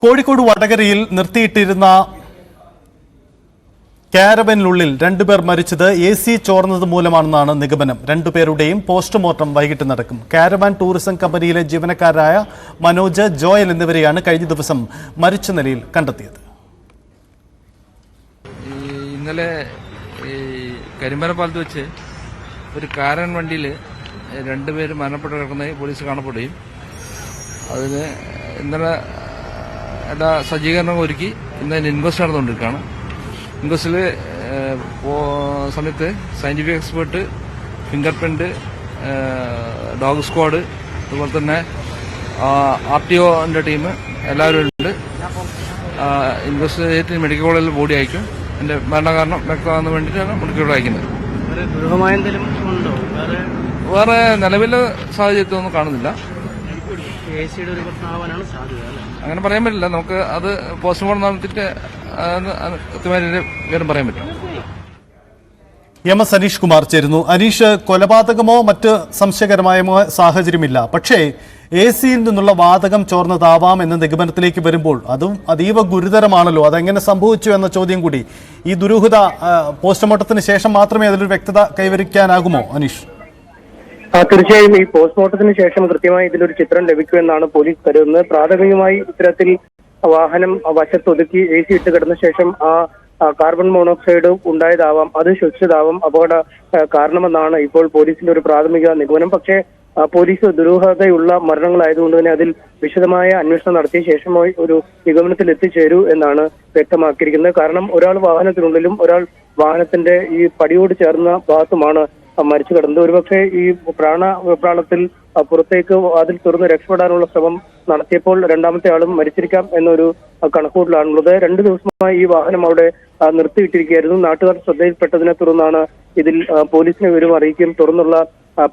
കോഴിക്കോട് വടകരയിൽ നിർത്തിയിട്ടിരുന്ന കാരവനിനുള്ളിൽ രണ്ടുപേർ മരിച്ചത് AC ചോർന്നത് മൂലമാണെന്നാണ് നിഗമനം. രണ്ടുപേരുടെയും പോസ്റ്റ്മോർട്ടം വൈകിട്ട് നടക്കും. കാരവാൻ ടൂറിസം കമ്പനിയിലെ ജീവനക്കാരായ മനോജ്, ജോയൽ എന്നിവരെയാണ് കഴിഞ്ഞ ദിവസം മരിച്ച നിലയിൽ കണ്ടെത്തിയത്. ഇന്നലെ കരിമ്പനപ്പാലത്ത് വെച്ച് ഒരു കാരൻ വണ്ടിയിൽ രണ്ടുപേര് മരണപ്പെട്ട് കിടക്കുന്നതായി പോലീസ് കാണപ്പെടുകയും അതിന് ഇന്നലെ എല്ലാ സജ്ജീകരണവും ഒരുക്കി ഇന്നലെ ഇൻക്വസ്റ്റ് നടന്നുകൊണ്ടിരിക്കുകയാണ്. ഇൻക്വസ്റ്റിൽ സമയത്ത് scientific expert, finger print, dog squad, അതുപോലെ തന്നെ RTOന്റെ ടീം എല്ലാവരും ഉണ്ട്. ഇൻവെസ്റ്റിഗേറ്റ് മെഡിക്കൽ കോളേജിൽ ബോഡി അയക്കും. എന്റെ മരണകാരണം വ്യക്തമാകാൻ വേണ്ടിയിട്ടാണ് മെഡിക്കൽ കോളേജ് അയക്കുന്നത്. വേറെ നിലവിലെ സാഹചര്യത്തൊന്നും കാണുന്നില്ല. അങ്ങനെ പറയാൻ പറ്റില്ല. നമുക്ക് അത് പോസ്റ്റ്മോർട്ടം നടത്തിയിട്ട് കൃത്യമായ വിവരം പറയാൻ പറ്റും. MS അനീഷ് കുമാർ ചേരുന്നു. അനീഷ്, കൊലപാതകമോ മറ്റ് സംശയകരമായ സാഹചര്യമില്ല, പക്ഷേ AC-യിൽ നിന്നുള്ള വാതകം ചോർന്നതാവാം എന്ന നിഗമനത്തിലേക്ക് വരുമ്പോൾ അതും അതീവ ഗുരുതരമാണല്ലോ. അതെങ്ങനെ സംഭവിച്ചു എന്ന ചോദ്യം കൂടി. ഈ ദുരൂഹത പോസ്റ്റ്മോർട്ടത്തിന് ശേഷം മാത്രമേ അതിലൊരു വ്യക്തത കൈവരിക്കാനാകുമോ അനീഷ്? തീർച്ചയായും ഈ പോസ്റ്റ്മോർട്ടത്തിന് ശേഷം കൃത്യമായി ഇതിലൊരു ചിത്രം ലഭിക്കുമെന്നാണ് പോലീസ് കരുതുന്നത്. പ്രാഥമികമായി ഇത്തരത്തിൽ വാഹനം വശത്തൊതുക്കി AC ഇട്ട് കിടന്ന ശേഷം കാർബൺ മോണോക്സൈഡ് ഉണ്ടായതാവാം, അത് ശ്വസിച്ചതാവാം അപകട കാരണമെന്നാണ് ഇപ്പോൾ പോലീസിന്റെ ഒരു പ്രാഥമിക നിഗമനം. പക്ഷേ പോലീസ് ദുരൂഹതയുള്ള മരണങ്ങളായതുകൊണ്ട് തന്നെ അതിൽ വിശദമായ അന്വേഷണം നടത്തിയ ശേഷമായി ഒരു നിഗമനത്തിൽ എത്തിച്ചേരൂ എന്നാണ് വ്യക്തമാക്കിയിരിക്കുന്നത്. കാരണം ഒരാൾ വാഹനത്തിനുള്ളിലും ഒരാൾ വാഹനത്തിന്റെ ഈ പടിയോട് ചേർന്ന ഭാഗത്തുമാണ് മരിച്ചു കിടന്നത്. ഒരുപക്ഷെ ഈ പ്രാണത്തിൽ പുറത്തേക്ക് അതിൽ തുറന്ന് രക്ഷപ്പെടാനുള്ള ശ്രമം നടത്തിയപ്പോൾ രണ്ടാമത്തെ ആളും മരിച്ചിരിക്കാം എന്നൊരു കണക്കൂട്ടലാണുള്ളത്. 2 ദിവസമായി ഈ വാഹനം അവിടെ നിർത്തിയിട്ടിരിക്കുകയായിരുന്നു. നാട്ടുകാർ ശ്രദ്ധയിൽപ്പെട്ടതിനെ തുടർന്നാണ് ഇതിൽ പോലീസിനെ വിവരം അറിയിക്കുകയും തുടർന്നുള്ള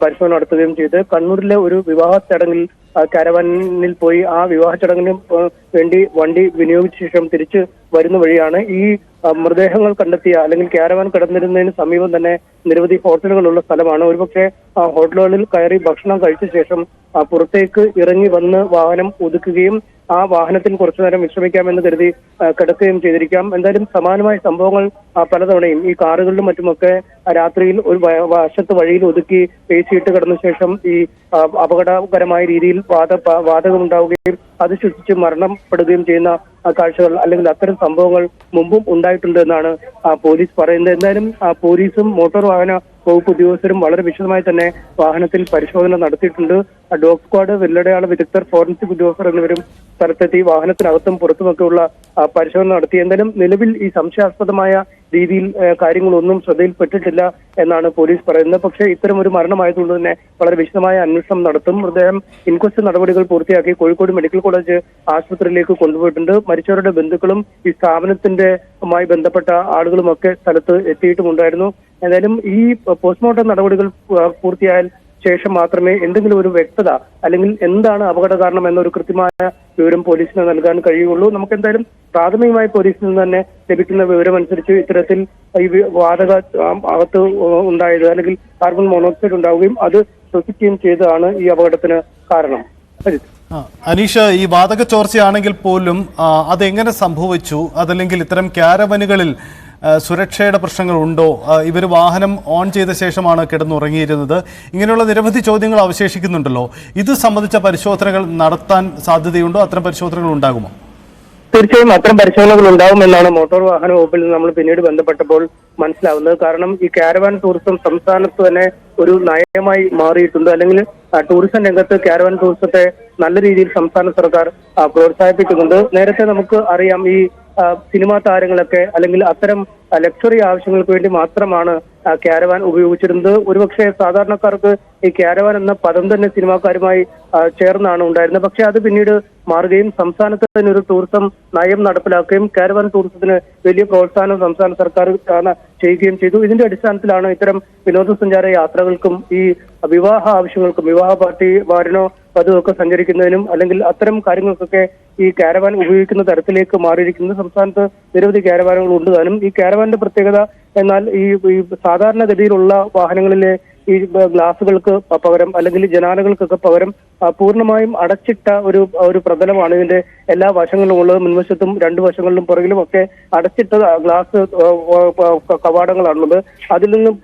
പരിശോധന നടത്തുകയും ചെയ്ത് കണ്ണൂരിലെ ഒരു വിവാഹ ചടങ്ങിൽ കാരവാനിൽ പോയി ആ വിവാഹ ചടങ്ങിന് വേണ്ടി വണ്ടി വിനിയോഗിച്ച ശേഷം തിരിച്ചു വരുന്ന വഴിയാണ് ഈ മൃതദേഹങ്ങൾ കണ്ടെത്തിയ അല്ലെങ്കിൽ കാരവാൻ കിടന്നിരുന്നതിന് സമീപം തന്നെ നിരവധി ഹോട്ടലുകളുള്ള സ്ഥലമാണ്. ഒരുപക്ഷെ ആ ഹോട്ടലുകളിൽ കയറി ഭക്ഷണം കഴിച്ച ശേഷം പുറത്തേക്ക് ഇറങ്ങി വന്ന് വാഹനം ഒതുക്കുകയും ആ വാഹനത്തിൽ കുറച്ചു നേരം വിശ്രമിക്കാമെന്ന് കരുതി കിടക്കുകയും ചെയ്തിരിക്കാം. എന്തായാലും സമാനമായ സംഭവങ്ങൾ പലതവണയും ഈ കാറുകളിലും മറ്റുമൊക്കെ രാത്രിയിൽ ഒരു വശത്ത് വഴിയിൽ ഒതുക്കി AC ഇട്ട് കിടന്ന ശേഷം ഈ അപകടകരമായ രീതിയിൽ വാതകം ഉണ്ടാവുകയും അത് ശ്വസിച്ച് മരണപ്പെടുകയും ചെയ്യുന്ന കാഴ്ചകൾ അല്ലെങ്കിൽ അത്തരം സംഭവങ്ങൾ മുമ്പും ഉണ്ടായിട്ടുണ്ട് എന്നാണ് പോലീസ് പറയുന്നത്. എന്തായാലും പോലീസും മോട്ടോർ വാഹന വകുപ്പ് ഉദ്യോഗസ്ഥരും വളരെ വിശദമായി തന്നെ വാഹനത്തിൽ പരിശോധന നടത്തിയിട്ടുണ്ട്. ഡോഗ് സ്ക്വാഡ്, വെള്ളടയാള വിദഗ്ധർ, ഫോറൻസിക് ഉദ്യോഗസ്ഥർ എന്നിവരും സ്ഥലത്തെത്തി വാഹനത്തിനകത്തും പുറത്തുമൊക്കെയുള്ള പരിശോധന നടത്തി. എന്തായാലും നിലവിൽ ഈ സംശയാസ്പദമായ രീതിയിൽ കാര്യങ്ങളൊന്നും ശ്രദ്ധയിൽപ്പെട്ടിട്ടില്ല എന്നാണ് പോലീസ് പറയുന്നത്. പക്ഷേ ഇത്തരം ഒരു മരണമായതുകൊണ്ട് തന്നെ വളരെ വിശദമായ അന്വേഷണം നടത്തും. മൃതദേഹം ഇൻക്വസ്റ്റ് നടപടികൾ പൂർത്തിയാക്കി കോഴിക്കോട് മെഡിക്കൽ കോളേജ് ആശുപത്രിയിലേക്ക് കൊണ്ടുപോയിട്ടുണ്ട്. മരിച്ചവരുടെ ബന്ധുക്കളും ഈ സ്ഥാപനത്തിന്റെയുമായി ബന്ധപ്പെട്ട ആളുകളുമൊക്കെ സ്ഥലത്ത് എത്തിയിട്ടുമുണ്ടായിരുന്നു. എന്തായാലും ഈ പോസ്റ്റ്മോർട്ടം നടപടികൾ പൂർത്തിയായാൽ ശേഷം മാത്രമേ എന്തെങ്കിലും ഒരു വ്യക്തത അല്ലെങ്കിൽ എന്താണ് അപകട കാരണം എന്നൊരു കൃത്യമായ വിവരം പോലീസിന് നൽകാൻ കഴിയുള്ളൂ. നമുക്ക് എന്തായാലും പ്രാഥമികമായി പോലീസിൽ നിന്ന് തന്നെ ലഭിക്കുന്ന വിവരം അനുസരിച്ച് ഇത്തരത്തിൽ ഈ വാതക അകത്ത് ഉണ്ടായത് അല്ലെങ്കിൽ കാർബൺ മോണോക്സൈഡ് ഉണ്ടാവുകയും അത് ശ്വസിക്കുകയും ചെയ്തതാണ് ഈ അപകടത്തിന് കാരണം. അനീഷ്, ഈ വാതക ചോർച്ചയാണെങ്കിൽ പോലും അതെങ്ങനെ സംഭവിച്ചു? അതല്ലെങ്കിൽ ഇത്തരം കാരവനുകളിൽ സുരക്ഷയുടെ പ്രശ്നങ്ങൾ ഉണ്ടോ? ഇവർ വാഹനം ഓൺ ചെയ്ത ശേഷമാണ് കിടന്നുറങ്ങിയിരുന്നത്. ഇങ്ങനെയുള്ള നിരവധി ചോദ്യങ്ങൾ അവശേഷിക്കുന്നുണ്ടല്ലോ. ഇത് സംബന്ധിച്ച പരിശോധനകൾ നടത്താൻ സാധ്യതയുണ്ടോ? അത്തരം പരിശോധനകൾ ഉണ്ടാകുമോ? തീർച്ചയായും അത്തരം പരിശോധനകൾ ഉണ്ടാകുമെന്നാണ് മോട്ടോർ വാഹന വകുപ്പിൽ നിന്ന് നമ്മൾ പിന്നീട് ബന്ധപ്പെട്ടപ്പോൾ മനസ്സിലാവുന്നത്. കാരണം ഈ കാരവാൻ ടൂറിസം സംസ്ഥാനത്ത് തന്നെ ഒരു നയമായി മാറിയിട്ടുണ്ട്. അല്ലെങ്കിൽ ടൂറിസം രംഗത്ത് കാരവാൻ ടൂറിസത്തെ നല്ല രീതിയിൽ സംസ്ഥാന സർക്കാർ പ്രോത്സാഹിപ്പിക്കുന്നുണ്ട്. നേരത്തെ നമുക്ക് അറിയാം, ഈ സിനിമാ താരങ്ങളൊക്കെ അല്ലെങ്കിൽ അത്തരം ലക്ഷറി ആവശ്യങ്ങൾക്ക് വേണ്ടി മാത്രമാണ് കാരവാൻ ഉപയോഗിച്ചിരുന്നത്. ഒരുപക്ഷെ സാധാരണക്കാർക്ക് ഈ കാരവാൻ എന്ന പദം തന്നെ സിനിമാക്കാരുമായി ചേർന്നാണ് ഉണ്ടായിരുന്നത്. പക്ഷെ അത് പിന്നീട് മാറുകയും സംസ്ഥാനത്ത് തന്നെ ഒരു ടൂറിസം നയം നടപ്പിലാക്കുകയും കാരവാൻ ടൂറിസത്തിന് വലിയ പ്രോത്സാഹനം സംസ്ഥാന സർക്കാർ ചെയ്യുകയും ചെയ്തു. ഇതിന്റെ അടിസ്ഥാനത്തിലാണ് ഇത്തരം വിനോദസഞ്ചാര യാത്രകൾക്കും ഈ വിവാഹ ആവശ്യങ്ങൾക്കും, വിവാഹ പാർട്ടി വാരനോ വധുവൊക്കെ സഞ്ചരിക്കുന്നതിനും അല്ലെങ്കിൽ അത്തരം കാര്യങ്ങൾക്കൊക്കെ ഈ കാരവാൻ ഉപയോഗിക്കുന്ന തരത്തിലേക്ക് മാറിയിരിക്കുന്നത്. സംസ്ഥാനത്ത് നിരവധി കാരവാനുകൾ ഉണ്ട് താനും. ഈ കാരവാന്റെ പ്രത്യേകത എന്നാൽ ഈ സാധാരണഗതിയിലുള്ള വാഹനങ്ങളിലെ ഈ ഗ്ലാസുകൾക്ക് പകരം അല്ലെങ്കിൽ ജനാലകൾക്കൊക്കെ പകരം പൂർണ്ണമായും അടച്ചിട്ട ഒരു പ്രതലമാണ് ഇതിന്റെ എല്ലാ വശങ്ങളിലും ഉള്ളത്. മുൻവശത്തും രണ്ടു വശങ്ങളിലും പുറകിലും ഒക്കെ അടച്ചിട്ട ഗ്ലാസ് കവാടങ്ങളാണുള്ളത്. അതിൽ നിന്നും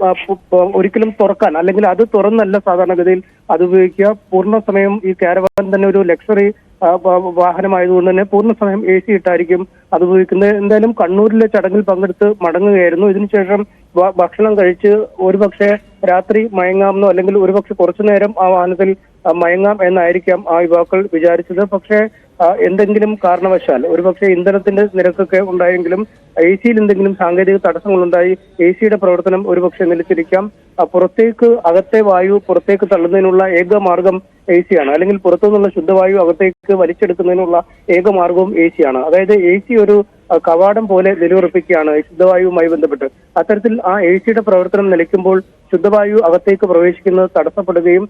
ഒരിക്കലും തുറക്കാൻ അല്ലെങ്കിൽ അത് തുറന്നല്ല സാധാരണഗതിയിൽ അത് ഉപയോഗിക്കുക. പൂർണ്ണ സമയം ഈ കാരവാൻ തന്നെ ഒരു ലക്ഷറി വാഹനമായതുകൊണ്ട് തന്നെ പൂർണ്ണ സമയം AC ഇട്ടായിരിക്കും അത് ഉപയോഗിക്കുന്നത്. എന്തായാലും കണ്ണൂരിലെ ചടങ്ങിൽ പങ്കെടുത്ത് മടങ്ങുകയായിരുന്നു. ഇതിനുശേഷം ഭക്ഷണം കഴിച്ച് ഒരുപക്ഷെ രാത്രി മയങ്ങാമെന്നോ അല്ലെങ്കിൽ ഒരുപക്ഷെ കുറച്ചു നേരം ആ വാഹനത്തിൽ മയങ്ങാം എന്നായിരിക്കാം ആ യുവാക്കൾ വിചാരിച്ചത്. പക്ഷേ എന്തെങ്കിലും കാരണവശാൽ ഒരുപക്ഷെ ഇന്ധനത്തിന്റെ നിരക്കൊക്കെ ഉണ്ടായെങ്കിലും AC-യിൽ എന്തെങ്കിലും സാങ്കേതിക തടസ്സങ്ങളുണ്ടായി AC-യുടെ പ്രവർത്തനം ഒരുപക്ഷെ നിലച്ചിരിക്കാം. പുറത്തേക്ക് അകത്തെ വായു പുറത്തേക്ക് തള്ളുന്നതിനുള്ള ഏക മാർഗം AC-യാണ്. അല്ലെങ്കിൽ പുറത്തുനിന്നുള്ള ശുദ്ധവായു അകത്തേക്ക് വലിച്ചെടുക്കുന്നതിനുള്ള ഏക മാർഗവും AC-യാണ്. അതായത് AC ഒരു കവാടം പോലെ നിലയുറപ്പിക്കുകയാണ് ശുദ്ധവായുവുമായി ബന്ധപ്പെട്ട്. അത്തരത്തിൽ ആ AC-യുടെ പ്രവർത്തനം നിലയ്ക്കുമ്പോൾ ശുദ്ധവായു അകത്തേക്ക് പ്രവേശിക്കുന്നത് തടസ്സപ്പെടുകയും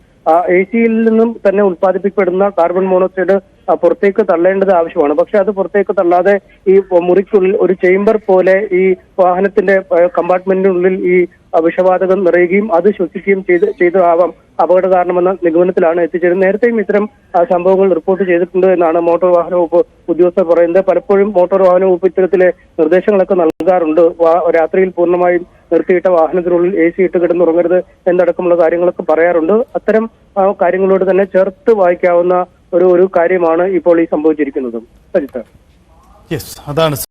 AC-യിൽ നിന്നും തന്നെ ഉത്പാദിപ്പിക്കപ്പെടുന്ന കാർബൺ മോണോക്സൈഡ് പുറത്തേക്ക് തള്ളേണ്ടത് ആവശ്യമാണ്. പക്ഷെ അത് പുറത്തേക്ക് തള്ളാതെ ഈ മുറിക്കുള്ളിൽ ഒരു ചേംബർ പോലെ ഈ വാഹനത്തിന്റെ കമ്പാർട്ട്മെന്റിനുള്ളിൽ ഈ വിഷവാതകം നിറയുകയും അത് ശ്വസിക്കുകയും ചെയ്താവാം അപകട കാരണമെന്ന നിഗമനത്തിലാണ് എത്തിച്ചേരുന്നത്. നേരത്തെയും ഇത്തരം സംഭവങ്ങൾ റിപ്പോർട്ട് ചെയ്തിട്ടുണ്ട് എന്നാണ് മോട്ടോർ വാഹന വകുപ്പ് ഉദ്യോഗസ്ഥർ പറയുന്നത്. പലപ്പോഴും മോട്ടോർ വാഹന വകുപ്പ് ഇത്തരത്തിലെ നിർദ്ദേശങ്ങളൊക്കെ നൽകാറുണ്ട്. രാത്രിയിൽ പൂർണ്ണമായും നിർത്തിയിട്ട വാഹനത്തിനുള്ളിൽ AC ഇട്ട് കിടന്നുറങ്ങരുത് എന്നടക്കമുള്ള കാര്യങ്ങളൊക്കെ പറയാറുണ്ട്. അത്തരം കാര്യങ്ങളോട് തന്നെ ചേർത്ത് വായിക്കാവുന്ന ഒരു കാര്യമാണ് ഇപ്പോൾ ഈ സംഭവിച്ചിരിക്കുന്നത്. സജിത്ത്, യെസ്, അതാണ്